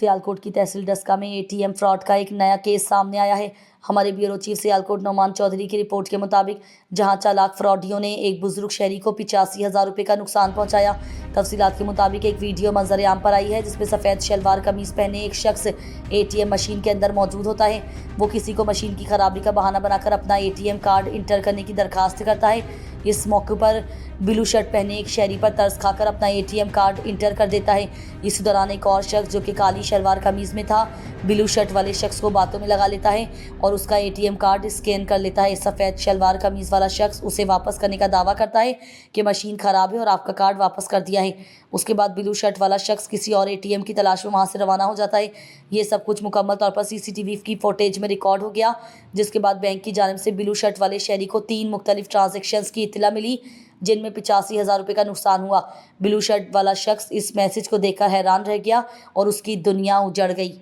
सियालकोट की तहसील डस्का में ATM fraud का एक नया केस सामने आया है। हमारे ब्यूरो चीफ सियालकोट नौमान चौधरी की रिपोर्ट के मुताबिक जहां चालाक फ्रॉडियों ने एक बुजुर्ग शहरी को 85,000 रुपये का नुकसान पहुंचाया। तफसीलात के मुताबिक एक वीडियो मंजर आम पर आई है जिसमें सफ़ेद शलवार कमीज पहने एक शख्स एटीएम मशीन के अंदर मौजूद होता है। वो किसी को मशीन की खराबी का बहाना बनाकर अपना एटीएम कार्ड इंटर करने की दरखास्त करता है। इस मौके पर ब्लू शर्ट पहने एक शहरी पर तरस खाकर अपना एटीएम कार्ड इंटर कर देता है। इसी दौरान एक और शख्स जो कि काली शलवार कमीज में था ब्लू शर्ट वाले शख्स को बातों में लगा लेता है और उसका एटीएम कार्ड स्कैन कर लेता है। सफ़ेद शलवार कमीज वाला शख्स उसे वापस करने का दावा करता है कि मशीन ख़राब है और आपका कार्ड वापस कर दिया है। उसके बाद ब्लू शर्ट वाला शख्स किसी और एटीएम की तलाश में वहाँ से रवाना हो जाता है। ये सब कुछ मुकम्मल तौर पर सीसीटीवी की फुटेज में रिकॉर्ड हो गया, जिसके बाद बैंक की जानिब से ब्लू शर्ट वाले शहरी को 3 मुख्तलिफ ट्रांजेक्शन्स की इत्तला मिली जिनमें 85,000 रुपये का नुकसान हुआ। ब्लू शर्ट वाला शख्स इस मैसेज को देखकर हैरान रह गया और उसकी दुनिया उजड़ गई।